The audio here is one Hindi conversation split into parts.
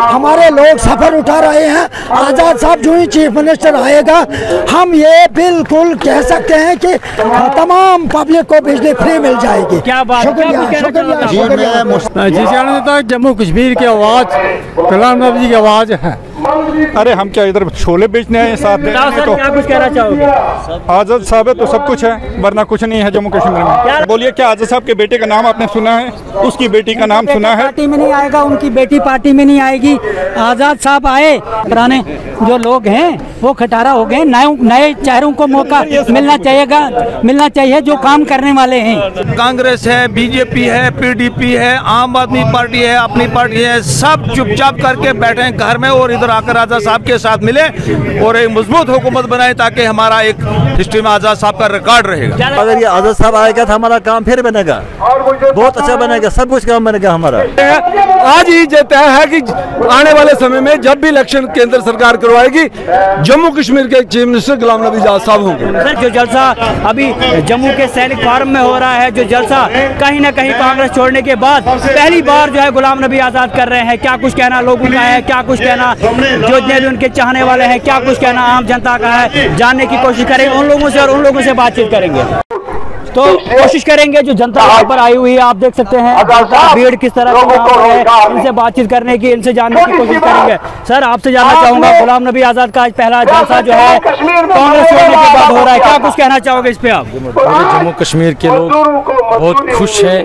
हमारे लोग सफर उठा रहे हैं। आजाद साहब जो ही चीफ मिनिस्टर आएगा, हम ये बिल्कुल कह सकते हैं कि तमाम पब्लिक को बिजली फ्री मिल जाएगी। क्या बात, शुक्रिया शुक्रिया। जी जानता जम्मू कश्मीर की आवाज़ गुलाम नबी की आवाज़ है। अरे हम क्या इधर छोले बेचने आए साथ देने तो क्या कुछ कहना चाहोगे? आजाद साहब है तो सब कुछ है, वरना कुछ नहीं है जम्मू कश्मीर में। बोलिए, क्या आजाद साहब के बेटे का नाम आपने सुना है? उसकी बेटी का नाम सुना है? पार्टी में नहीं आएगा, उनकी बेटी पार्टी में नहीं आएगी। आजाद साहब आए, पुराने जो लोग हैं वो खटारा हो गए, नए चेहरों को मौका मिलना चाहिए जो काम करने वाले हैं। कांग्रेस है, बीजेपी है, पीडीपी है, आम आदमी पार्टी है, अपनी पार्टी है, सब चुपचाप करके बैठे हैं घर में और इधर आकर आजाद साहब के साथ मिले और एक मजबूत हुकूमत बनाए ताकि हमारा एक हिस्ट्री में आजाद साहब का रिकॉर्ड रहेगा। अगर ये आजाद साहब आएगा तो हमारा काम फिर बनेगा, बहुत अच्छा बनेगा, सब कुछ काम बनेगा हमारा। आज ही ये तय है कि आने वाले समय में जब भी इलेक्शन केंद्र सरकार करवाएगी, जम्मू कश्मीर के चीफ मिनिस्टर गुलाम नबी आजाद साहब होंगे। सर, जो जलसा अभी जम्मू के सैनिक फार्म में हो रहा है, जो जलसा कहीं ना कहीं कांग्रेस छोड़ने के बाद पहली बार जो है गुलाम नबी आजाद कर रहे हैं, क्या कुछ कहना लोगों का है, क्या कुछ कहना जो भी उनके चाहने वाले हैं, क्या कुछ कहना आम जनता का है, जानने की कोशिश करेंगे उन लोगों से और उन लोगों से बातचीत करेंगे। तो कोशिश करेंगे जो जनता यहाँ पर आई हुई है, आप देख सकते हैं भीड़ किस तरह से है, इनसे बातचीत करने की, इनसे जानने की कोशिश करेंगे। सर, आपसे जानना चाहूंगा, गुलाम नबी आजाद का आज पहला जलसा जो है कांग्रेस छोड़ने के बाद हो रहा है, क्या कुछ कहना चाहोगे इस पे आप? जम्मू कश्मीर के लोग बहुत खुश हैं।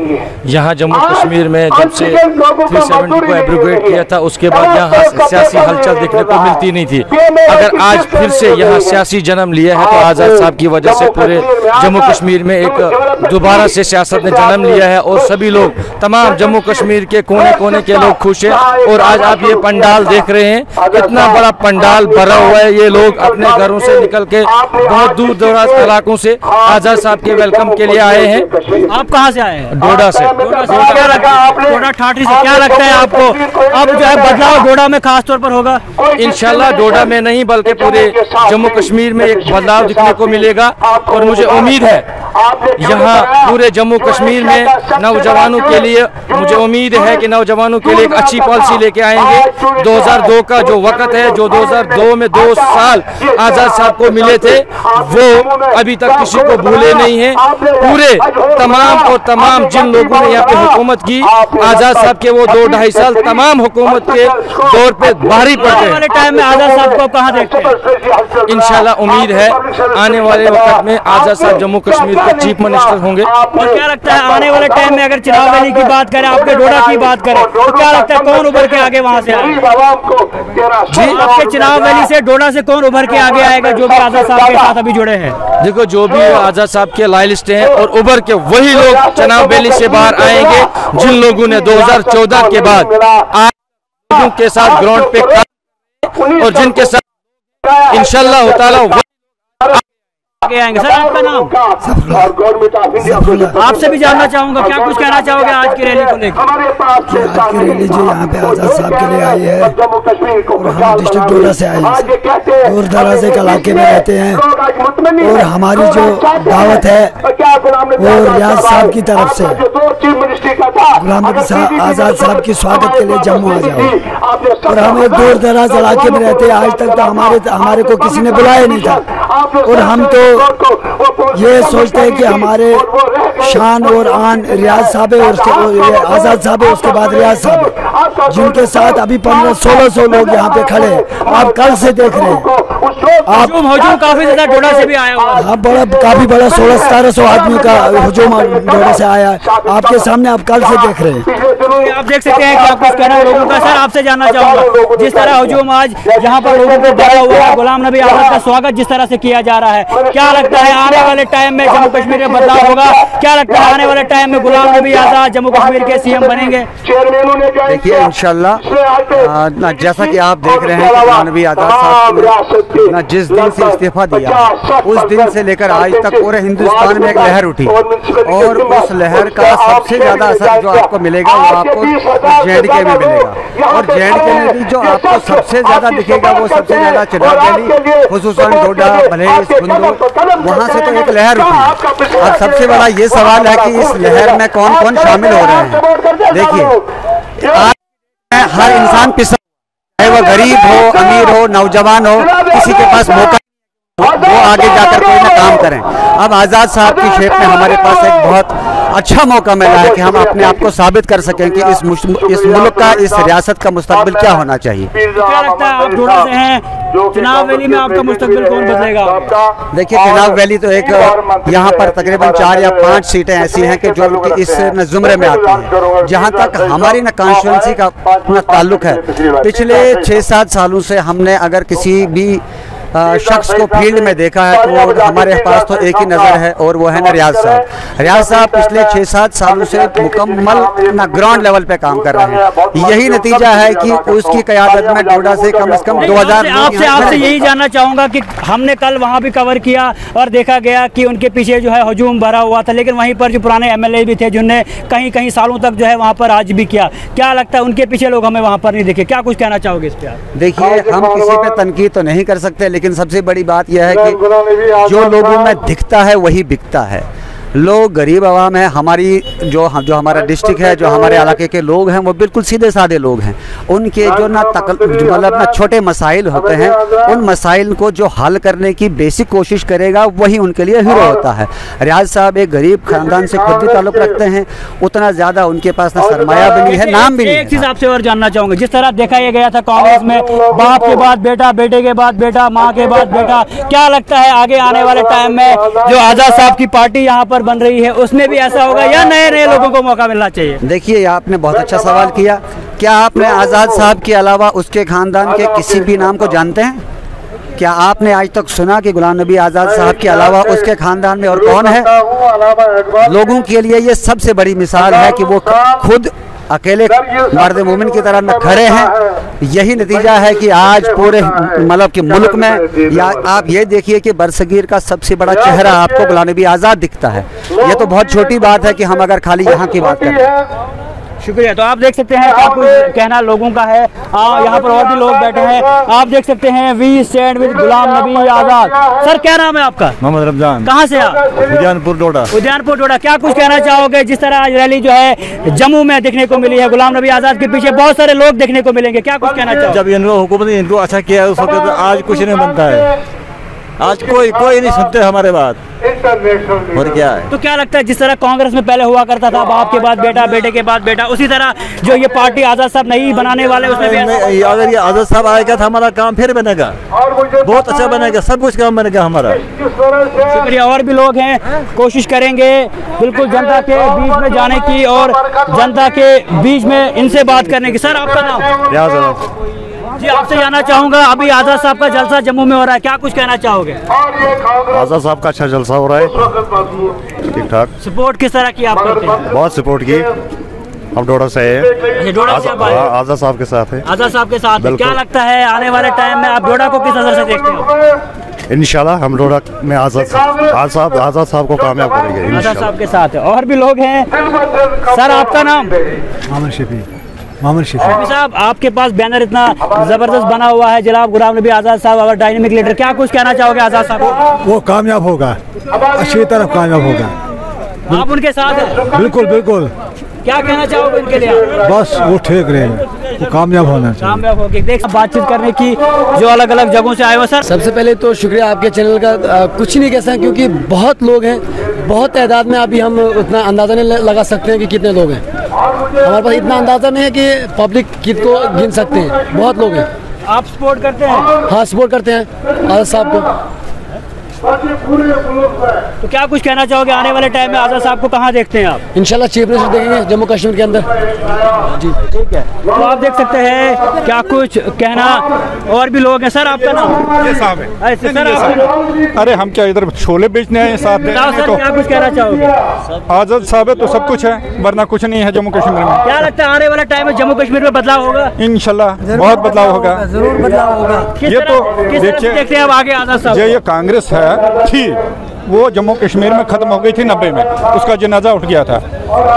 यहाँ जम्मू कश्मीर में जब से 370 को एब्रोगेट किया था उसके बाद यहाँ सियासी हलचल देखने को मिलती नहीं थी। अगर आज फिर से यहाँ सियासी जन्म लिया है तो आजाद साहब की वजह से पूरे जम्मू कश्मीर में एक दोबारा से सियासत ने जन्म लिया है और सभी लोग, तमाम जम्मू कश्मीर के कोने कोने के लोग खुश हैं। और आज आप ये पंडाल देख रहे हैं, कितना बड़ा पंडाल भरा हुआ है। ये लोग अपने घरों से निकल के बहुत दूर दराज इलाकों से आजाद साहब के वेलकम के लिए आए हैं। आप कहाँ से आए हैं? डोडा से। क्या लगता है डोडा ठाठरी से, क्या लगता है आपको अब जो है बदलाव डोडा में खास तौर पर होगा? इंशाल्लाह डोडा में नहीं बल्कि पूरे जम्मू कश्मीर में एक बदलाव दिखने को मिलेगा। और मुझे उम्मीद है यहाँ पूरे जम्मू कश्मीर में नौजवानों के लिए, मुझे उम्मीद है कि नौजवानों के लिए एक अच्छी पॉलिसी लेके आएंगे। 2002 का जो वक्त है, जो 2002 में 2 साल आजाद साहब को मिले थे, वो अभी तक किसी को भूले नहीं है। पूरे तमाम जिन लोगों ने यहाँ पे हुकूमत की, आजाद साहब के वो 2-2.5 साल तमाम हुकूमत के दौर पे भारी पड़ते हैं। टाइम में आजाद साहब को कहाँ देखते हैं? इंशाल्लाह उम्मीद है आने वाले वक्त में आजाद साहब जम्मू कश्मीर के चीफ मिनिस्टर होंगे। और क्या लगता है आने वाले टाइम में अगर चुनाव रैली की बात करें, आपके डोडा की बात करें, तो क्या लगता है कौन उभर के आगे वहाँ से आएगा? जी, आपके चुनाव रैली से डोडा से कौन उभर के आगे आएगा जो भी आजाद साहब के साथ अभी जुड़े हैं? देखो, जो भी आजाद साहब के लाइलिस्ट हैं और उभर के वही लोग चुनाव रैली से बाहर आएंगे जिन लोगों ने 2014 के बाद लोगों के साथ ग्राउंड पे और जिनके साथ इंशाल्लाह ताला आगे आएंगे। सर, आपका नाम? आपसे भी जानना चाहूंगा, क्या कुछ कहना चाहोगे आज की रैली को लेकर? आज की रैली जो यहाँ पे आजाद साहब के लिए आई है और हम डिस्ट्रिक्ट डोडा से आए हैं, दूर दराज के इलाके में रहते हैं और हमारी जो दावत है वो रियाज साहब की तरफ से, गुलाम नबी आजाद साहब की स्वागत के लिए जम्मू आ जाओ। और हम एक दूर दराज इलाके में रहते हैं, आज तक तो हमारे को किसी ने बुलाया नहीं था और हम तो ये सोचते हैं कि हमारे शान और आन रियाज साहब है और आजाद साहब है, उसके बाद रियाज साहब है, जिनके साथ अभी 1500-1600 लोग यहाँ पे खड़े हैं। आप कल से देख रहे हैं, आप हजूम काफी ज्यादा डोडा से भी आया हुआ है। काफी बड़ा 1600-1700 आदमी का हजूम डोडा से आया है, आपके सामने आप कल से देख रहे हैं। आप देख सकते हैं क्या कुछ कहना है लोगों का। सर, आपसे जानना चाहूंगा, जिस तरह हजूम आज यहाँ पर लोगों को भरा हुआ है, गुलाम नबी आजाद का स्वागत जिस तरह से किया जा रहा है, क्या लगता है आने वाले टाइम में जम्मू कश्मीर में बदलाव होगा? क्या लगता है आने वाले टाइम में गुलाम नबी आजाद जम्मू कश्मीर के सीएम बनेंगे? देखिए, इंशाल्लाह जैसा कि आप देख रहे हैं, गुलाम नबी आजाद साहब ने जिस दिन से इस्तीफा दिया उस दिन से लेकर आज तक पूरे हिंदुस्तान में एक लहर उठी और उस लहर का सबसे ज्यादा असर जो आपको मिलेगा वो आपको JNK में मिलेगा। और JNK में भी जो आपको सबसे ज्यादा दिखेगा वो सबसे ज्यादा चुनाव रैली, खुसूसन डोडा, भलेस, वहाँ से तो एक लहर उठी। अब सबसे बड़ा ये सवाल है कि इस लहर में कौन कौन शामिल हो रहे हैं। देखिए, हर इंसान पिछड़ा गरीब हो, अमीर हो, नौजवान हो, किसी के पास मौका वो आगे जाकर कोई ना काम करें। अब आज़ाद साहब की शेप में हमारे पास एक बहुत अच्छा मौका मिला है कि हम अपने आप को साबित कर सकें कि इस मुल्क का, इस रियासत का मुस्तकबिल क्या होना चाहिए। क्या लगता है, आप डोडा से हैं, चुनाव वैली में आपका मुस्तकबिल कौन बदलेगा? देखिए, चुनाव वैली तो एक यहाँ पर तकरीबन 4 या 5 सीटें ऐसी हैं कि जो इस जुमरे में आती हैं। जहाँ तक हमारी न कॉन्स्टिट्यूंसी का ताल्लुक है, पिछले 6-7 सालों से हमने अगर किसी भी शख्स को फील्ड में देखा है तो हमारे पास तो एक ही नज़र है और वो है ना रियाज साहब। रियाज साहब पिछले 6-7 सालों से मुकम्मल ना ग्राउंड लेवल पे काम कर रहे हैं। यही नतीजा है कि उसकी क़यादत में डोडा से कम 2000। आपसे यही जानना चाहूँगा कि हमने कल वहाँ भी कवर किया और देखा गया कि उनके पीछे जो है हजूम भरा हुआ था, लेकिन वहीं पर जो पुराने MLA भी थे जिनने कहीं सालों तक जो है वहाँ पर आज भी किया। क्या लगता है उनके पीछे लोग हमें वहाँ पर नहीं देखे? क्या कुछ कहना चाहोगे इस पर? देखिए, हम किसी पे तनकीद तो नहीं कर सकते, लेकिन सबसे बड़ी बात यह है कि जो लोगों में दिखता है वही बिकता है। लोग गरीब आवाम है, हमारी जो हमारा डिस्ट्रिक्ट है, जो हमारे इलाके के लोग हैं, वो बिल्कुल सीधे साधे लोग हैं। उनके जो मतलब ना छोटे मसाइल होते हैं, उन मसाइल को जो हल करने की बेसिक कोशिश करेगा वही उनके लिए हीरो होता है। रियाज साहब एक गरीब खानदान से खुद भी ताल्लुक़ रखते हैं, उतना ज़्यादा उनके पास ना सरमाया भी नहीं है, नाम भी नहीं है। एक चीज़ आपसे और जानना चाहूँगा, जिस तरह देखा यह गया था कांग्रेस में, बाप के बाद बेटा, बेटे के बाद बेटा, माँ के बाद बेटा, क्या लगता है आगे आने वाले टाइम में जो आज़ाद साहब की पार्टी यहाँ पर बन रही है उसमें भी ऐसा होगा या नए लोगों को मौका मिलना चाहिए? देखिए, आपने बहुत अच्छा सवाल किया। क्या आपने आज़ाद साहब के अलावा उसके खानदान के किसी भी नाम को जानते हैं? क्या आपने आज तक सुना कि गुलाम नबी आज़ाद साहब के अलावा उसके खानदान में और कौन है? लोगों के लिए ये सबसे बड़ी मिसाल है कि वो खुद अकेले मर्द मोमिन की तरह न खड़े हैं। यही नतीजा है कि आज पूरे मतलब कि मुल्क में, या आप ये देखिए कि बरसगीर का सबसे बड़ा चेहरा आपको गुलाम नबी आज़ाद दिखता है। ये तो बहुत छोटी बात है कि हम अगर खाली यहाँ की बात करें। शुक्रिया। तो आप देख सकते हैं क्या कुछ कहना लोगों का है। यहाँ पर और भी लोग बैठे हैं, आप देख सकते हैं। We stand with Ghulam Nabi Azad. Sir, क्या नाम है आपका? मोहम्मद रमजान। कहाँ से आप? उद्यानपुर डोडा। उद्यानपुर डोडा। क्या कुछ कहना चाहोगे? जिस तरह आज रैली जो है जम्मू में देखने को मिली है, गुलाम नबी आज़ाद के पीछे बहुत सारे लोग देखने को मिलेंगे, क्या कुछ कहना चाहोगे? जब इनको हुकूमत ने इनको अच्छा किया उस वक्त, आज कुछ नहीं बनता है। आज कोई नहीं सुनते हमारे बात, और क्या है? तो क्या लगता है जिस तरह कांग्रेस में पहले हुआ करता था, बाप के बाद बेटा, बेटे के बाद बेटा, उसी तरह जो ये पार्टी आज़ाद साहब नहीं बनाने वाले, उसमें भी अगर ये आज़ाद साहब आएगा तो हमारा काम फिर बनेगा, बहुत अच्छा बनेगा, सब कुछ काम बनेगा हमारा। शुक्रिया। और भी लोग हैं, कोशिश करेंगे बिल्कुल जनता के बीच में जाने की और जनता के बीच में इनसे बात करने की। सर, आपका नाम? जी, आपसे जानना चाहूँगा, अभी आज़ाद साहब का जलसा जम्मू में हो रहा है, क्या कुछ कहना चाहोगे? आज़ाद साहब का अच्छा जलसा हो रहा है, ठीक ठाक। सपोर्ट किस तरह की आप करते हैं? बहुत सपोर्ट की। हम डोडा से आज़ाद साहब के साथ है। आज़ाद साहब के साथ। क्या लगता है आने वाले टाइम में आप डोडा को किस नजर से देखते हो? इंशाल्लाह हम डोडा में आज़ाद साहब को कामयाब करेंगे। आज़ाद साहब के साथ है। और भी लोग हैं। सर, आपका नाम? मोहम्मद शफी साहब, आपके पास बैनर इतना जबरदस्त बना हुआ है, जनाब गुलाम नबी आज़ाद साहब और डायनेमिक लीडर, क्या कुछ कहना चाहोगे आज़ाद साहब? वो कामयाब होगा, अच्छी तरह कामयाब होगा। आप उनके साथ हैं? बिल्कुल बिल्कुल। क्या कहना चाहोगे उनके लिए? बस वो ठीक रहेगा, वो कामयाब होना चाहिए। कामयाब होगी। देख, बातचीत करने की जो अलग अलग जगहों से आए हो। सर, सबसे पहले तो शुक्रिया आपके चैनल का। कुछ नहीं कह सकते क्योंकि बहुत लोग हैं, बहुत तादाद में। अभी हम उतना अंदाज़ा नहीं लगा सकते हैं कि कितने लोग हैं। हमारे पास इतना अंदाज़ा नहीं है कि पब्लिक किसको गिन सकते हैं, बहुत लोग हैं। आप सपोर्ट करते हैं? हाँ, सपोर्ट करते हैं आज़ाद साहब को। तो क्या कुछ कहना चाहोगे आने वाले टाइम में आज़ाद साहब को कहाँ देखते हैं आप? इंशाल्लाह चीफ मिनिस्टर देखेंगे जम्मू कश्मीर के अंदर। जी, ठीक है। तो आप देख सकते हैं क्या कुछ कहना। और भी लोग हैं। सर, आपका नाम? ये साहब है। सर, आपका? अरे हम क्या इधर छोले बेचने आए साथ में? तो क्या कुछ कहना चाहोगे? आज़ाद साहब है तो सब कुछ है, वरना कुछ नहीं है जम्मू कश्मीर में। क्या लगता है आने वाले टाइम में जम्मू कश्मीर में बदलाव होगा? इंशाल्लाह बहुत बदलाव होगा, जरूर बदलाव होगा। ये तो देखते हैं अब आगे आज़ाद साहब। ये कांग्रेस है थी, वो जम्मू कश्मीर में ख़त्म हो गई थी 90 में, उसका जनाजा उठ गया था।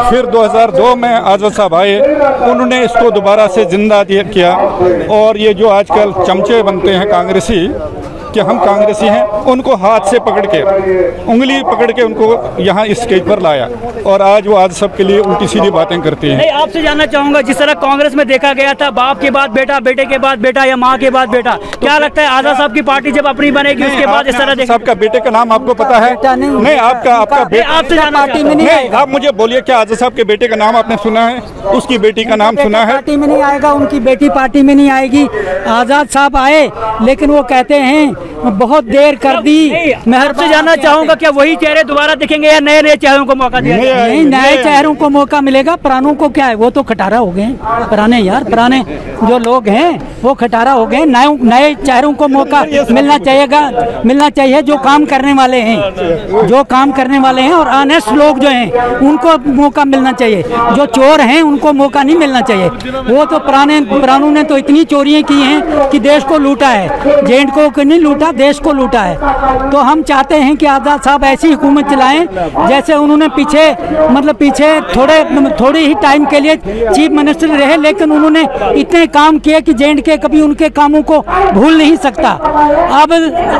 फिर 2002 में आज़ाद साहब आए, उन्होंने इसको दोबारा से जिंदा किया। और ये जो आजकल चमचे बनते हैं कांग्रेसी कि हम कांग्रेसी हैं, उनको हाथ से पकड़ के, उंगली पकड़ के उनको यहाँ इस स्टेज पर लाया और आज वो आज सबके लिए उल्टी सीधी बातें करते हैं। नहीं, आपसे जानना चाहूंगा, जिस तरह कांग्रेस में देखा गया था बाप के बाद बेटा, बेटे के बाद बेटा या माँ के बाद बेटा, क्या लगता है आजाद साहब की पार्टी जब अपनी बनेगी उसके बाद इस तरह सबका बेटे का नाम आपको पता है? नहीं, आपका बेटा पार्टी में नहीं, आप मुझे बोलिए क्या आजाद साहब के बेटे का नाम आपने सुना है? उसकी बेटी का नाम सुना है? पार्टी में नहीं आएगा, उनकी बेटी पार्टी में नहीं आएगी। आजाद साहब आए लेकिन वो कहते हैं बहुत देर कर दी। मैं आपसे जानना चाहूंगा क्या वही चेहरे दोबारा दिखेंगे या नए नए चेहरों को मौका दिया? नहीं, नए चेहरों को मौका मिलेगा। पुरानों को क्या है, वो तो खटारा हो गए पुराने, यार पुराने जो लोग हैं वो खटारा हो गए। नए चेहरों को मौका मिलना चाहिए जो काम करने वाले हैं, और ऑनेस्ट लोग जो हैं उनको मौका मिलना चाहिए। जो चोर हैं उनको मौका नहीं मिलना चाहिए। वो तो पुरानों ने तो इतनी चोरियां की हैं कि देश को लूटा है, जेंट को नहीं लूटा, देश को लूटा है। तो हम चाहते हैं कि आजाद साहब ऐसी हुकूमत चलाएं जैसे उन्होंने पीछे थोड़े ही टाइम के लिए चीफ मिनिस्टर रहे, लेकिन उन्होंने इतने काम किए कि जेंट के कभी उनके कामों को भूल नहीं सकता। अब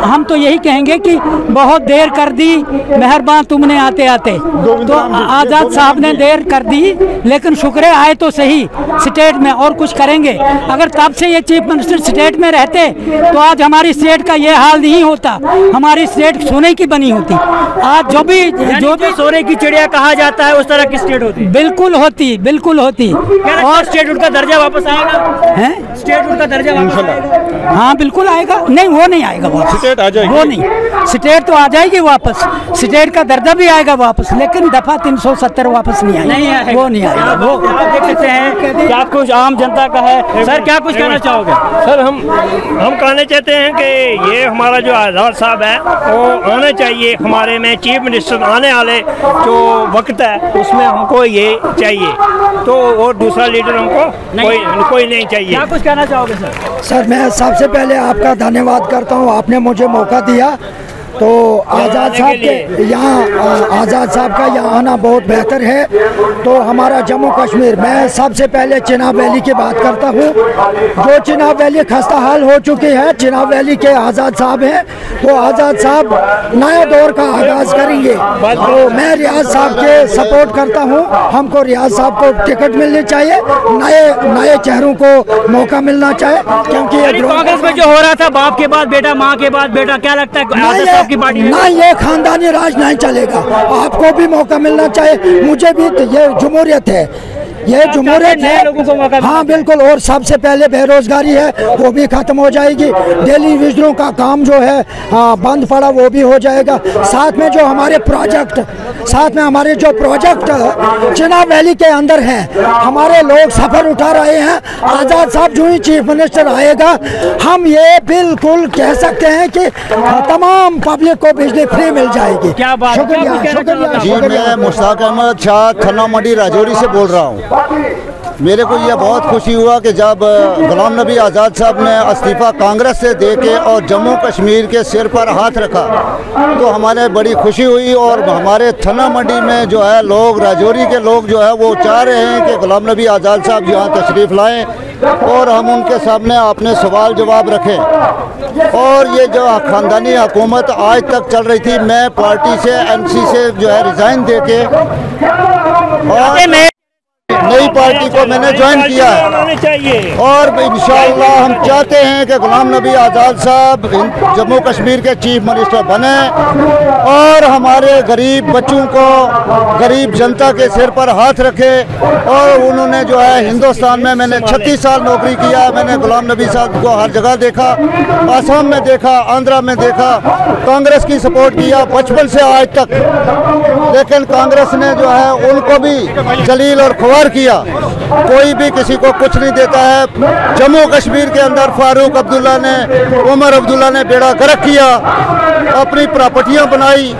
हम तो यही कहेंगे कि बहुत देर कर दी, मेहरबान तुमने आते आते। तो आजाद साहब ने देर कर दी, लेकिन शुक्र है आए तो सही स्टेट में, और कुछ करेंगे। अगर तब से ये चीफ मिनिस्टर स्टेट में रहते तो आज हमारी स्टेट का ये हाल नहीं होता, हमारी स्टेट सोने की बनी होती। आज जो भी सोने की चिड़िया कहा जाता है उस तरह की स्टेट होती, बिल्कुल होती। और स्टेट का दर्जा वापस आएगा है? स्टेट का दर्जा वापस आएगा? हाँ बिल्कुल आएगा। नहीं, वो नहीं आएगा वापस, स्टेट आ जाएगी। वो नहीं, स्टेट तो आ जाएगी वापस, स्टेट का दर्जा भी आएगा वापस, लेकिन दफा 370 वापस नहीं आएगा, वो नहीं आएगा। वो आप देख सकते हैं क्या कुछ आम जनता का है। सर क्या कुछ कहना चाहोगे? सर हम कहना चाहते हैं कि ये हमारा जो आजाद साहब है वो आने चाहिए हमारे में, चीफ मिनिस्टर आने वाले जो वक्त है उसमें हमको ये चाहिए, तो और दूसरा लीडर हमको कोई नहीं चाहिए। क्या कुछ कहना चाहोगे सर? सर मैं सबसे पहले आपका धन्यवाद करता हूँ, आपने मुझे मौका दिया। तो आज़ाद साहब के यहाँ, आज़ाद साहब का यहाँ आना बहुत बेहतर है। तो हमारा जम्मू कश्मीर, मैं सबसे पहले चिनाब वैली की बात करता हूँ। जो चिनाब वैली खस्ता हाल हो चुकी है, चिनाब वैली के आज़ाद साहब हैं, तो आज़ाद साहब नया दौर का आगाज़ करेंगे। तो मैं रियाज साहब के सपोर्ट करता हूँ, हमको रियाज साहब को टिकट मिलनी चाहिए, नए चेहरों को मौका मिलना चाहिए। क्योंकि कांग्रेस में जो हो रहा था बाप के बाद बेटा, माँ के बाद बेटा, क्या लगता है की पार्टी ना ये खानदानी राज नहीं चलेगा? आपको भी मौका मिलना चाहिए, मुझे भी। ये जमहूरियत है, ये जमहूरियत है। हाँ बिल्कुल। और सबसे पहले बेरोजगारी है वो भी खत्म हो जाएगी, टेलीविजनों का काम जो है बंद पड़ा वो भी हो जाएगा। साथ में हमारे प्रोजेक्ट चिनाब वैली के अंदर हैं, हमारे लोग सफर उठा रहे हैं। आजाद साहब जो ही चीफ मिनिस्टर आएगा, हम ये बिल्कुल कह सकते हैं कि तमाम पब्लिक को बिजली फ्री मिल जाएगी। क्या बात, शुक्रिया। जी मैं मुश्ताक अहमद शाह थन्ना मंडी राजौरी से बोल रहा हूँ। मेरे को यह बहुत खुशी हुआ कि जब गुलाम नबी आज़ाद साहब ने इस्तीफ़ा कांग्रेस से दे के और जम्मू कश्मीर के सिर पर हाथ रखा, तो हमारे बड़ी खुशी हुई। और हमारे थन्ना मंडी में जो है लोग, राजौरी के लोग जो है वो चाह रहे हैं कि गुलाम नबी आज़ाद साहब यहाँ तशरीफ़ लाएं और हम उनके सामने अपने सवाल जवाब रखें। और ये जो ख़ानदानी हुकूमत आज तक चल रही थी, मैं पार्टी से MC से जो है रिज़ाइन दे के और नई पार्टी को मैंने ज्वाइन किया है। और इंशाअल्लाह हम चाहते हैं कि गुलाम नबी आज़ाद साहब जम्मू कश्मीर के चीफ मिनिस्टर बने और हमारे गरीब बच्चों को, गरीब जनता के सिर पर हाथ रखे। और उन्होंने जो है हिंदुस्तान में, मैंने 36 साल नौकरी किया, मैंने गुलाम नबी साहब को हर जगह देखा, आसाम में देखा, आंध्रा में देखा, कांग्रेस की सपोर्ट किया बचपन से आज तक। लेकिन कांग्रेस ने जो है उनको भी जलील और ख्वार किया, कोई भी किसी को कुछ नहीं देता है। जम्मू कश्मीर के अंदर फारूक अब्दुल्ला ने, उमर अब्दुल्ला ने बेड़ा गर्क किया, अपनी प्रॉपर्टियां बनाई,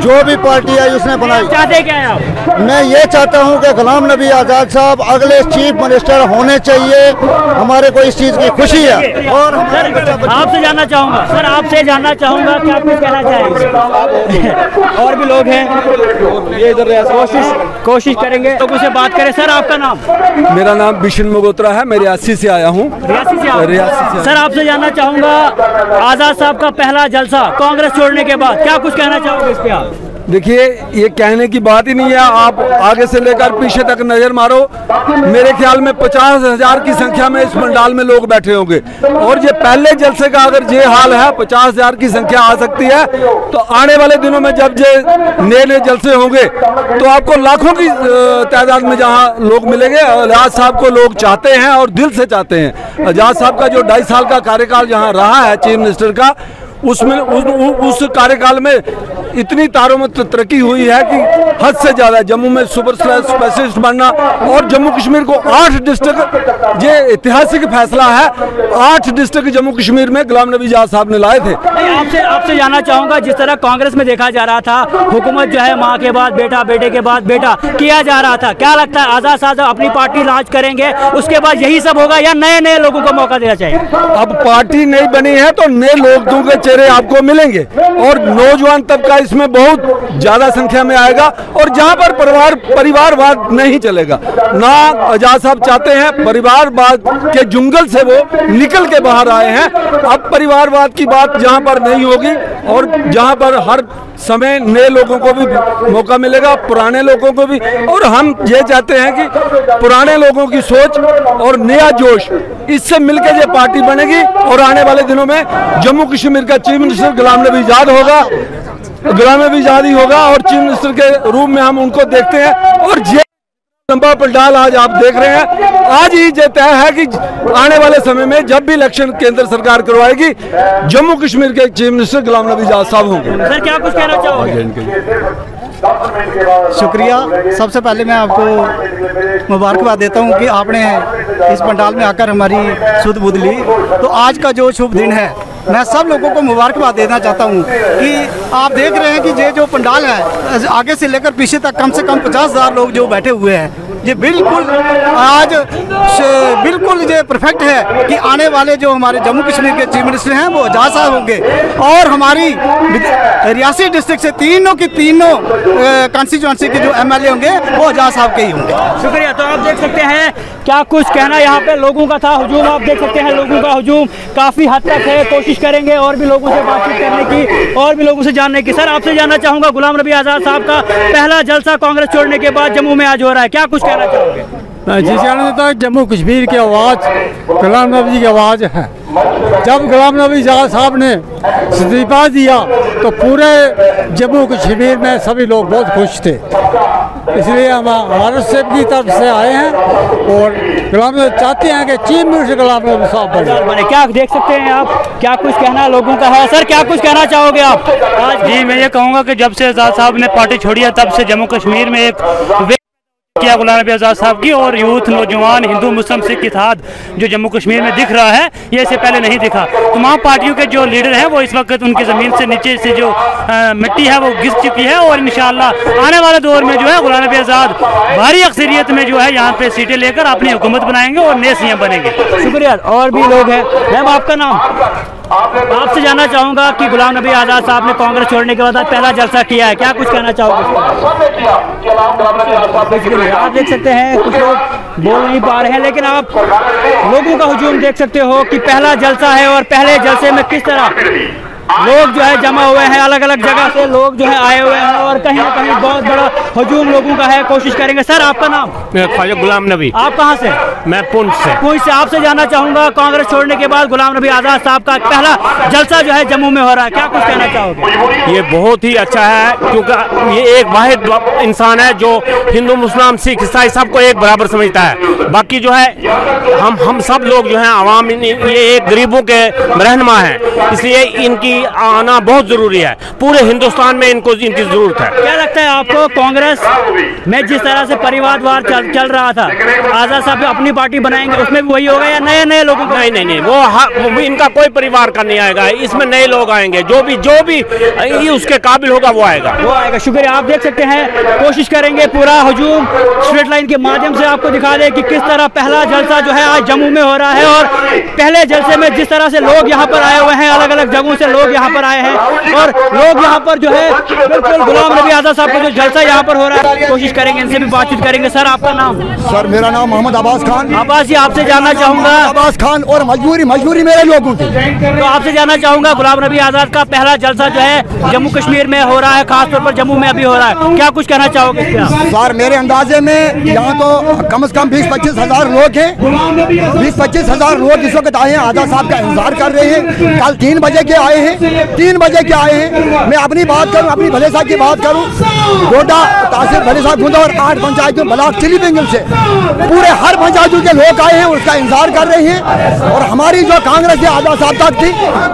जो भी पार्टी आई उसने बनाई। चाहते क्या है आप? मैं ये चाहता हूँ कि गुलाम नबी आज़ाद साहब अगले चीफ मिनिस्टर होने चाहिए, हमारे को इस चीज़ की खुशी है। और आपसे जानना चाहूँगा सर, आपसे जानना चाहूँगा कि आप कुछ कहना चाहेंगे? और भी लोग हैं, ये इधर कोशिश करेंगे लोगों से बात करें। सर आपका नाम? मेरा नाम बिशन मगोत्रा है, मैं रियासी से आया हूँ। रियासी से। सर आपसे जानना चाहूँगा, आज़ाद साहब का पहला जलसा कांग्रेस छोड़ने के बाद, क्या कुछ कहना चाहोगे इस पे आप? देखिए, ये कहने की बात ही नहीं है। आप आगे से लेकर पीछे तक नजर मारो, मेरे ख्याल में 50,000 की संख्या में इस पंडाल में लोग बैठे होंगे। और ये पहले जलसे का अगर ये हाल है, 50,000 की संख्या आ सकती है, तो आने वाले दिनों में जब ये नए जलसे होंगे तो आपको लाखों की तादाद में जहाँ लोग मिलेंगे। आजाद साहब को लोग चाहते हैं और दिल से चाहते हैं। आजाद साहब का जो 2.5 साल का कार्यकाल जहाँ रहा है चीफ मिनिस्टर का, उसमें उस कार्यकाल में इतनी तारों में तरक्की हुई है कि हद से ज्यादा। जम्मू में सुपर स्पेशलिस्ट बनना और जम्मू कश्मीर को 8 डिस्ट्रिक्ट, ये ऐतिहासिक फैसला है, 8 डिस्ट्रिक्ट जम्मू कश्मीर में गुलाम नबी आज़ाद साहब ने लाए थे। आपसे जानना चाहूंगा, जिस तरह कांग्रेस में देखा जा रहा था, हुकूमत जो है माँ के बाद बेटा, बेटे के बाद बेटा किया जा रहा था, क्या लगता है आज़ाद साहब अपनी पार्टी लॉन्च करेंगे उसके बाद यही सब होगा या नए नए लोगों को मौका देना चाहिए? अब पार्टी नहीं बनी है तो नए लोगों के चेहरे आपको मिलेंगे और नौजवान तबका इसमें बहुत ज्यादा संख्या में आएगा। और जहां पर परिवारवाद नहीं चलेगा ना, आजाद साहब चाहते हैं परिवारवाद के जुंगल से वो निकल के बाहर आए हैं। अब परिवारवाद की बात जहां पर नहीं होगी और जहां पर हर समय नए लोगों को भी मौका मिलेगा, पुराने लोगों को भी। और हम ये चाहते हैं कि पुराने लोगों की सोच और नया जोश, इससे मिलकर ये पार्टी बनेगी और आने वाले दिनों में जम्मू कश्मीर का चीफ मिनिस्टर गुलाम नबी आज़ाद होगा, गुलाम नबी आज़ाद ही होगा। और चीफ मिनिस्टर के रूप में हम उनको देखते हैं। और ये लंबा पंडाल आज आप देख रहे हैं, आज ही ये तय है कि आने वाले समय में जब भी इलेक्शन केंद्र सरकार करवाएगी, जम्मू कश्मीर के चीफ मिनिस्टर गुलाम नबी आज़ाद साहब होंगे। सर क्या कुछ कहना चाहोगे? शुक्रिया। सबसे पहले मैं आपको मुबारकबाद देता हूं कि आपने इस पंडाल में आकर हमारी सुध बुध ली। तो आज का जो शुभ दिन है, मैं सब लोगों को मुबारकबाद देना चाहता हूं कि आप देख रहे हैं कि ये जो पंडाल है, आगे से लेकर पीछे तक कम से कम 50,000 लोग जो बैठे हुए हैं, ये बिल्कुल आज बिल्कुल ये परफेक्ट है कि आने वाले जो हमारे जम्मू कश्मीर के चीफ मिनिस्टर हैं वो आज़ाद साहब होंगे। और हमारी रियासी डिस्ट्रिक्ट से तीनों कॉन्स्टिट्यूंसी के जो MLA होंगे वो आज़ाद साहब के ही होंगे। शुक्रिया। तो आप देख सकते हैं क्या कुछ कहना यहाँ पे लोगों का था। हुजूम आप देख सकते हैं, लोगों का हुजूम काफ़ी हद तक है। कोशिश करेंगे और भी लोगों से बातचीत करने की और भी लोगों से जानने की। सर आपसे जानना चाहूँगा, गुलाम नबी आज़ाद साहब का पहला जलसा कांग्रेस छोड़ने के बाद जम्मू में आज हो रहा है, क्या कुछ कहना चाहोगे? मैं जी कहना चाहता हूँ, जम्मू कश्मीर की आवाज़ गुलाम नबी जी की आवाज़ है। जब गुलाम नबी आज़ाद साहब ने इस्तीफा दिया तो पूरे जम्मू कश्मीर में सभी लोग बहुत खुश थे। इसलिए हम भारत से की तरफ से आए हैं और गुलाम नबी चाहते हैं कि चीफ मिनिस्टर गुलाम नबी साहब बने। क्या देख सकते हैं आप, क्या कुछ कहना लोगों का है? सर क्या कुछ कहना चाहोगे आप? जी मैं ये कहूँगा कि जब से आज़ाद साहब ने पार्टी छोड़ी है, तब से जम्मू कश्मीर में एक किया गुलाम नबी आज़ाद साहब की, और यूथ, नौजवान, हिंदू, मुस्लिम, सिख इत्तेहाद जो जम्मू कश्मीर में दिख रहा है, ये इससे पहले नहीं दिखा। तमाम पार्टियों के जो लीडर हैं वो इस वक्त उनकी ज़मीन से नीचे से जो मिट्टी है वो गिर चुकी है। और इंशाअल्लाह आने वाले दौर में जो है गुलाम नबी आज़ाद भारी अक्सरियत में जो है यहाँ पे सीटें लेकर अपनी हुकूमत बनाएंगे और नए CM बनेंगे। शुक्रिया। और भी लोग हैं। मैम आपका नाम? आपसे जानना चाहूँगा कि गुलाम नबी आज़ाद साहब ने कांग्रेस छोड़ने के बाद पहला जलसा किया है, क्या कुछ कहना चाहोगे? आप देख सकते हैं कुछ लोग बोल नहीं पा रहे हैं, लेकिन आप लोगों का हुजूम देख सकते हो कि पहला जलसा है और पहले जलसे में किस तरह लोग जो है जमा हुए हैं, अलग अलग जगह से लोग जो है आए हुए हैं और कहीं ना कहीं बहुत बड़ा हुजूम लोगों का है। कोशिश करेंगे। सर आपका नाम? ख्वाजा गुलाम नबी। आप कहाँ से? मैं पुंछ से। पुंछ से। आपसे जानना चाहूँगा, कांग्रेस छोड़ने के बाद गुलाम नबी आज़ाद साहब का पहला जलसा जो है जम्मू में हो रहा है, क्या कुछ कहना चाहोगे? ये बहुत ही अच्छा है क्योंकि ये एक वाहिद इंसान है जो हिंदू, मुस्लिम, सिख, ईसाई सबको एक बराबर समझता है। बाकी जो है हम सब लोग जो हैं आवाम, ये एक गरीबों के रहनुमा हैं, इसलिए इनकी की आना बहुत जरूरी है। पूरे हिंदुस्तान में इनको इनकी जरूरत है। क्या लगता है आपको कांग्रेस में जिस तरह से परिवारवाद चल रहा था, आजाद साहब अपनी पार्टी बनाएंगे उसमें भी वही होगा या नए नए लोगों? नहीं, वो इनका कोई परिवार का नहीं आएगा, इसमें नए लोग आएंगे। जो भी उसके काबिल होगा वो आएगा। शुक्रिया। आप देख सकते हैं, कोशिश करेंगे पूरा हजूम स्ट्रीट लाइन के माध्यम से आपको दिखा दे कि किस तरह पहला जलसा जो है आज जम्मू में हो रहा है। और पहले जलसे में जिस तरह से लोग यहाँ पर आए हुए हैं, अलग अलग जगहों से लोग यहाँ पर आए हैं और लोग यहाँ पर जो है बिल्कुल गुलाम नबी आजाद साहब का जो जलसा यहाँ पर हो रहा है, कोशिश करेंगे इनसे भी बातचीत करेंगे। सर आपका नाम? सर मेरा नाम मोहम्मद अब्बास खान। अब्बास जी, आपसे जानना चाहूँगा। अब्बास खान। और मजबूरी मेरे लोगों की, तो आपसे जानना चाहूँगा, गुलाम नबी आजाद का पहला जलसा जो है जम्मू कश्मीर में हो रहा है, खासतौर पर जम्मू में अभी हो रहा है, क्या कुछ कहना चाहोगे? सर मेरे अंदाजे में यहाँ तो कम से कम 20-25 हज़ार लोग हैं। 20-25 हज़ार लोग इस वक्त आए हैं, आजाद साहब का इंतजार कर रहे हैं। कल 3 बजे के आए हैं, 3 बजे के आए हैं। मैं अपनी बात करूँ, अपनी भले साहब की बात करूँ, गोडा तहसील भले साहब गुंदा और 8 पंचायतों ब्लॉक चिली बेंगल से पूरे हर पंचायतों के लोग आए हैं, उसका इंतजार कर रहे हैं। और हमारी जो कांग्रेस है आजाद साहब तक थी,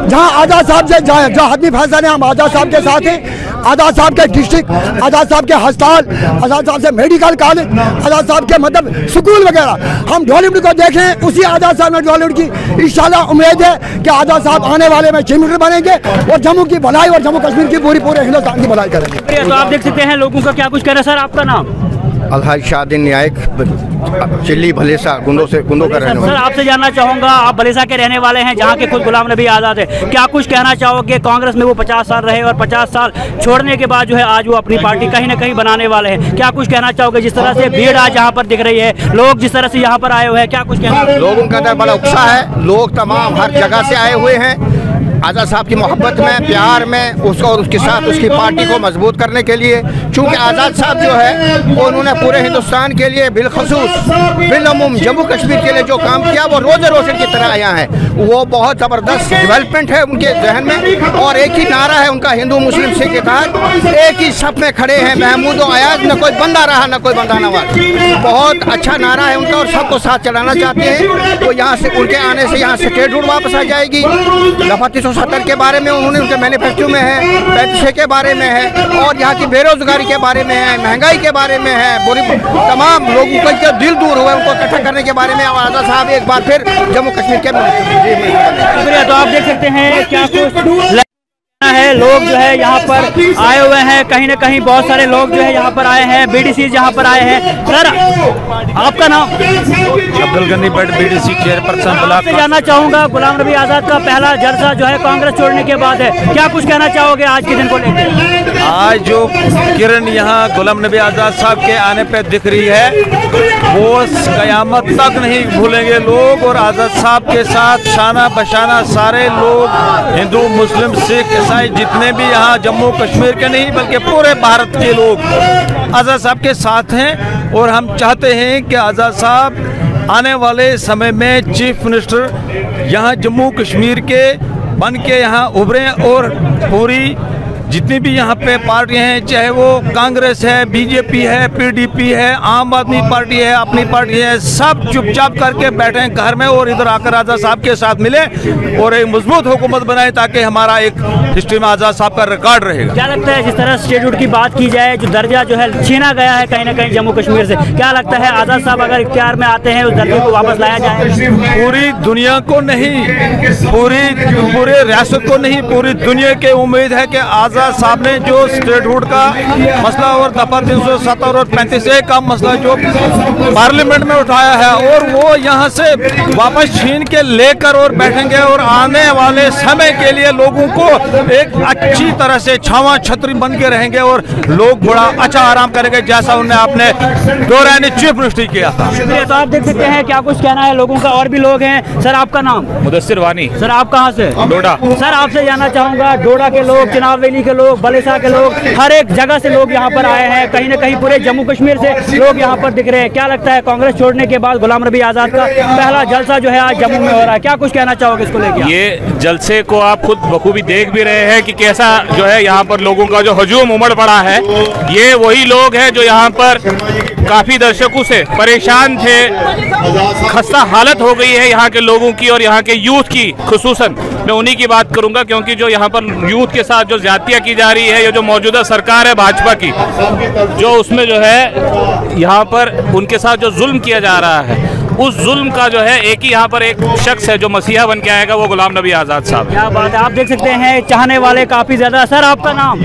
जहाँ आजाद साहब से जो हतमी फैसला है, हम आजाद साहब के साथ हैं। आजाद साहब के डिस्ट्रिक्ट, आजाद साहब के अस्पताल, आजाद साहब से मेडिकल कॉलेज, आजाद साहब के मतलब स्कूल वगैरह, हम ढोलीवुड को देखें, उसी आजाद साहब ने ढोलीवुड की इंशाल्लाह उम्मीद है कि आजाद साहब आने वाले में चीफ मिनिस्टर बनेंगे और जम्मू की भलाई और जम्मू कश्मीर की पूरे हिंदुस्तान की भलाई करेंगे। तो आप देख सकते हैं लोगों का क्या कुछ कह रहा है। सर आपका नाम? अलहाज शाहदीन न्यायिक, चिल्ली भलेसा गुंदो का रहने वाला। सर आपसे जानना चाहूँगा, आप भलेसा के रहने वाले हैं जहाँ के खुद गुलाम नबी आज़ाद है, क्या कुछ कहना चाहोगे? कांग्रेस में वो 50 साल रहे और 50 साल छोड़ने के बाद जो है आज वो अपनी पार्टी कहीं ना कहीं बनाने वाले हैं, क्या कुछ कहना चाहोगे? जिस तरह से भीड़ आज यहाँ पर दिख रही है, लोग जिस तरह से यहाँ पर आए हुए हैं, क्या कुछ कहना? लोगों का अंदर बड़ा उत्साह है, लोग तमाम हर जगह से आए हुए हैं आज़ाद साहब की मोहब्बत में, प्यार में, उसको और उसके साथ उसकी पार्टी को मजबूत करने के लिए। चूँकि आज़ाद साहब जो है उन्होंने पूरे हिंदुस्तान के लिए बिलखसूस बिलअमूम जम्मू कश्मीर के लिए जो काम किया वो रोज़ रोशन की तरह आया है। वो बहुत ज़बरदस्त डेवलपमेंट है उनके जहन में। और एक ही नारा है उनका हिंदू मुस्लिम सिख के तहत, एक ही सब में खड़े हैं महमूद और अयाज, न कोई बंदा रहा न कोई बंदा नवाज। बहुत अच्छा नारा है उनका और सबको साथ चलाना चाहते हैं। तो यहाँ से उनके आने से यहाँ स्टेट रूल वापस आ जाएगी। दफा 370 के बारे में उन्होंने उनके मैनिफेस्टो में है, 35 के बारे में है और यहाँ की बेरोजगारी के बारे में है, महंगाई के बारे में है, बुरी तमाम लोगों का जो दिल दूर हुआ उनको इकट्ठा करने के बारे में आज़ाद साहब एक बार फिर जम्मू कश्मीर के शुक्रिया। तो आप देख सकते हैं क्या कुछ है, लोग जो है यहाँ पर आए हुए हैं, कहीं ना कहीं बहुत सारे लोग जो है यहाँ पर आए हैं, बीडीसी यहाँ पर आए हैं। सर आपका नाम? Abdul Gani Bhat, BDC chairperson block. जानना चाहूँगा, गुलाम नबी आज़ाद का पहला जलसा जो है कांग्रेस छोड़ने के बाद है, क्या कुछ कहना चाहोगे आज के दिन को लेकर? आज जो किरण यहाँ गुलाम नबी आज़ाद साहब के आने पे दिख रही है वो कयामत तक नहीं भूलेंगे लोग। और आज़ाद साहब के साथ शाना बशाना सारे लोग, हिंदू मुस्लिम सिख ईसाई जितने भी यहाँ जम्मू कश्मीर के नहीं बल्कि पूरे भारत के लोग आज़ाद साहब के साथ हैं। और हम चाहते हैं कि आज़ाद साहब आने वाले समय में चीफ मिनिस्टर यहाँ जम्मू कश्मीर के बन के यहाँ उभरें और पूरी जितनी भी यहाँ पे पार्टियां हैं, चाहे वो कांग्रेस है, बीजेपी है, पीडीपी है, आम आदमी पार्टी है, अपनी पार्टी है, सब चुपचाप करके बैठे घर में और इधर आकर आज़ाद साहब के साथ मिले और एक मजबूत हुकूमत बनाए ताकि हमारा एक हिस्ट्री में आज़ाद साहब का रिकॉर्ड रहेगा। क्या लगता है जिस तरह स्टेटहुड की बात की जाए, जो दर्जा जो है छीना गया है कहीं ना कहीं जम्मू कश्मीर से, क्या लगता है आज़ाद साहब अगर इख्तियार में आते हैं उस दर्जे को वापस लाया जाए? पूरी दुनिया को नहीं, पूरे रियासत को नहीं, पूरी दुनिया की उम्मीद है कि आज़ाद साहब ने जो स्टेटहुड का मसला और दफा 370 और 35A का मसला जो पार्लियामेंट में उठाया है और वो यहाँ से वापस छीन के लेकर और बैठेंगे और आने वाले समय के लिए लोगों को एक अच्छी तरह से छावा छतरी बन के रहेंगे और लोग बड़ा अच्छा आराम करेंगे जैसा उन्हें आपने दौरान चीफ मिनिस्टर किया था। तो आप देख सकते हैं क्या कुछ कहना है लोगों का। और भी लोग हैं। सर आपका नाम? मुदस्सिर वानी। सर आप कहाँ से? डोडा। सर आपसे जानना चाहूँगा, डोडा के लोग चुनाव रैली के लोग, बलेसा के लोग, हर एक जगह से लोग यहाँ पर आए हैं। कहीं ना कहीं पूरे जम्मू कश्मीर से लोग यहाँ पर दिख रहे हैं। क्या लगता है, कांग्रेस छोड़ने के बाद गुलाम नबी आज़ाद का पहला जलसा जो है आज जम्मू में हो रहा है, क्या कुछ कहना चाहोगे इसको लेकर? ये जलसे को आप खुद बखूबी देख भी रहे हैं कि कैसा जो है यहाँ पर लोगों का जो हजूम उमड़ पड़ा है। ये वही लोग हैं जो यहाँ पर काफी दशकों से परेशान थे, खस्ता हालत हो गई है यहाँ के लोगों की और यहाँ के यूथ की। खुसूसन मैं उन्हीं की बात करूंगा, क्योंकि जो यहाँ पर यूथ के साथ जो ज्यादतियाँ की जा रही है, ये जो मौजूदा सरकार है भाजपा की, जो उसमें जो है यहाँ पर उनके साथ जो जुल्म किया जा रहा है, उस जुल्म का जो है एक ही यहाँ पर एक शख्स है जो मसीहा बन के आएगा, वो गुलाम नबी आज़ाद साहब। क्या बात है, आप देख सकते हैं चाहने वाले काफ़ी ज़्यादा। सर आपका नाम?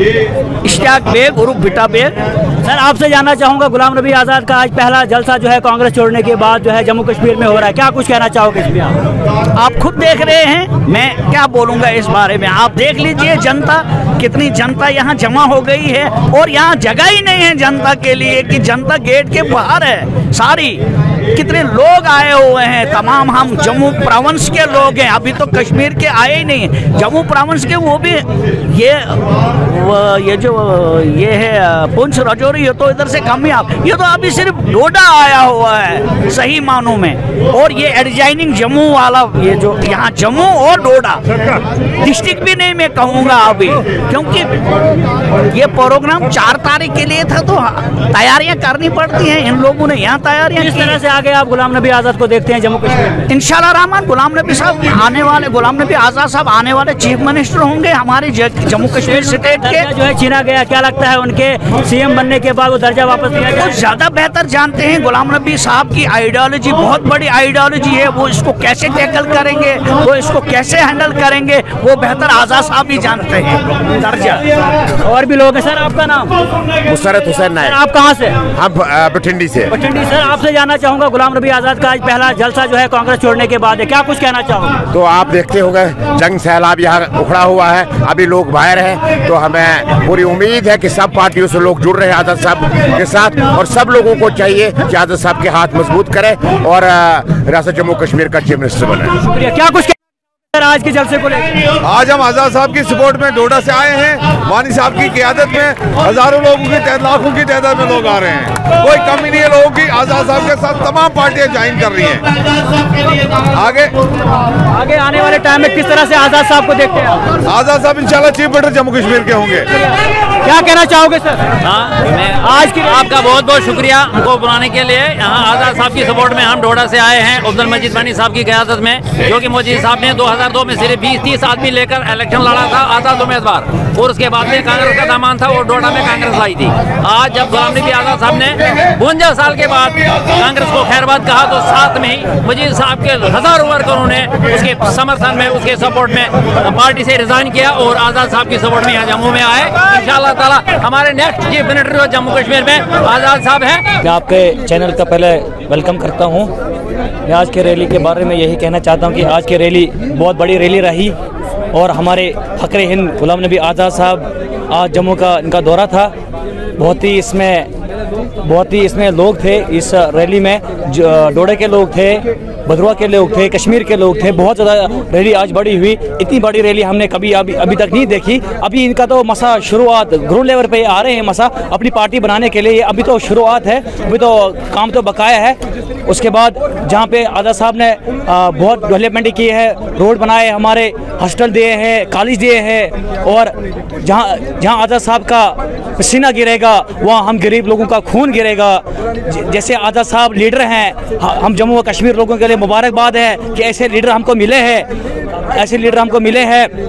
इश्तियाक बेग उर्फ बिटा बेग। सर आपसे जानना चाहूँगा, गुलाम नबी आज़ाद का आज पहला जलसा जो है कांग्रेस छोड़ने के बाद जो है जम्मू कश्मीर में हो रहा है, क्या कुछ कहना चाहोगे इस पर? आप खुद देख रहे हैं, मैं क्या बोलूँगा इस बारे में। आप देख लीजिए जनता, कितनी जनता यहाँ जमा हो गई है और यहाँ जगह ही नहीं है जनता के लिए कि जनता गेट के बाहर है सारी। कितने लोग आए हुए हैं, तमाम हम जम्मू प्रोविंस के लोग हैं, अभी तो कश्मीर के आए ही नहीं हैं, जम्मू प्रोविंस के। वो भी ये जो ये है पुंछ राजौरी, ये तो इधर से कम ही। आप ये तो अभी सिर्फ डोडा आया हुआ है सही मानों में, और ये एडजाइनिंग जम्मू वाला, ये जो यहाँ जम्मू और डोडा डिस्ट्रिक्ट भी नहीं मैं कहूँगा अभी, क्योंकि ये प्रोग्राम 4 तारीख के लिए था, तो तैयारियां करनी पड़ती हैं इन लोगों ने। यहाँ तैयारियां किस तरह से आगे आप गुलाम नबी आज़ाद को देखते हैं जम्मू कश्मीर में? इंशाल्लाह रहमान गुलाम नबी साहब आने वाले, गुलाम नबी आज़ाद साहब आने वाले चीफ मिनिस्टर होंगे हमारे जम्मू कश्मीर स्टेट के। जो है छीना गया, क्या लगता है उनके सीएम बनने के बाद वो दर्जा वापस दिया जाए? कुछ ज्यादा बेहतर जानते हैं गुलाम नबी साहब की आइडियोलॉजी, बहुत बड़ी आइडियोलॉजी है, वो इसको कैसे टैकल करेंगे, वो इसको कैसे हैंडल करेंगे, वो बेहतर आज़ाद साहब ही जानते हैं दर्जा। और भी लोग हैं। सर आपका नाम? मुसरत हुसैन नायक। आप कहाँ से? हम बठिंडी से। बठिंडी। सर आपसे जानना चाहूँगा, गुलाम नबी आज़ाद का आज पहला जलसा जो है कांग्रेस छोड़ने के बाद है, क्या कुछ कहना चाहोगे? तो आप देखते होंगे जंग सैलाब यहाँ उखड़ा हुआ है, अभी लोग बाहर हैं, तो हमें पूरी उम्मीद है कि सब पार्टियों से लोग जुड़ रहे हैं आज़ाद साहब के साथ, और सब लोगों को चाहिए कि आज़ाद साहब के हाथ मजबूत करें और रियासत जम्मू कश्मीर का चीफ मिनिस्टर बने। शुक्रिया। क्या कुछ आज के जलसे को लेकर? आज हम आज़ाद साहब की सपोर्ट में डोडा से आए हैं। वानी साहब की क़यादत में हजारों लोगों की, लाखों की तादाद में लोग आ रहे हैं, कोई कमी नहीं है लोगों की। आज़ाद साहब के साथ तमाम पार्टियां ज्वाइन कर रही हैं। आगे आने वाले टाइम में किस तरह से आज़ाद साहब को देखते हैं? आज़ाद साहब इंशाल्लाह चीफ मिनिस्टर जम्मू कश्मीर के होंगे। क्या कहना चाहोगे सर? आज की आपका बहुत बहुत शुक्रिया हमको बुलाने के लिए। यहाँ आज़ाद साहब की सपोर्ट में हम डोडा से आए हैं, अब्दुल मजीद वानी साहब की क़यादत में, जो कि मोदी साहब ने 2002 में सिर्फ 20-30 आदमी लेकर इलेक्शन लड़ा था आज़ाद उम्मीदवार, और उसके बाद में कांग्रेस का दामन था और डोडा में कांग्रेस लाई थी। आज जब गुलाम नबी आज़ाद साहब ने 52 साल के बाद कांग्रेस को खैरबाद कहा, तो साथ में ही मजीद साहब के हजारों वर्करों ने उसके समर्थन में, उसके सपोर्ट में पार्टी से रिजाइन किया और आज़ाद साहब की सपोर्ट में यहाँ जम्मू में आए। इंशाअल्लाह ताला हमारे next chief minister Jammu Kashmir में आज़ाद साहब हैं। मैं आपके चैनल का पहले वेलकम करता हूँ। मैं आज के रैली के बारे में यही कहना चाहता हूँ कि आज की रैली बहुत बड़ी रैली रही, और हमारे फ़ख्र हिंद गुलाम नबी आज़ाद साहब आज जम्मू का इनका दौरा था। बहुत ही इसमें लोग थे इस रैली में, डोडा के लोग थे, भदरवा के लोग थे, कश्मीर के लोग थे। बहुत ज़्यादा रैली आज बड़ी हुई। इतनी बड़ी रैली हमने कभी अभी तक नहीं देखी। अभी इनका तो मसा शुरुआत, ग्राउंड लेवल पे आ रहे हैं मसा अपनी पार्टी बनाने के लिए, अभी तो शुरुआत है, अभी तो काम तो बकाया है। उसके बाद जहाँ पे आज़ाद साहब ने बहुत डेवलपमेंट की है, रोड बनाए, हमारे हॉस्टल दिए हैं, कॉलेज दिए हैं, और जहाँ आज़ाद साहब का पसीना गिरेगा वहाँ हम गरीब लोगों का खून गिरेगा। जैसे आज़ाद साहब लीडर हैं, हम जम्मू व कश्मीर लोगों के लिए मुबारकबाद है कि ऐसे लीडर हमको मिले हैं।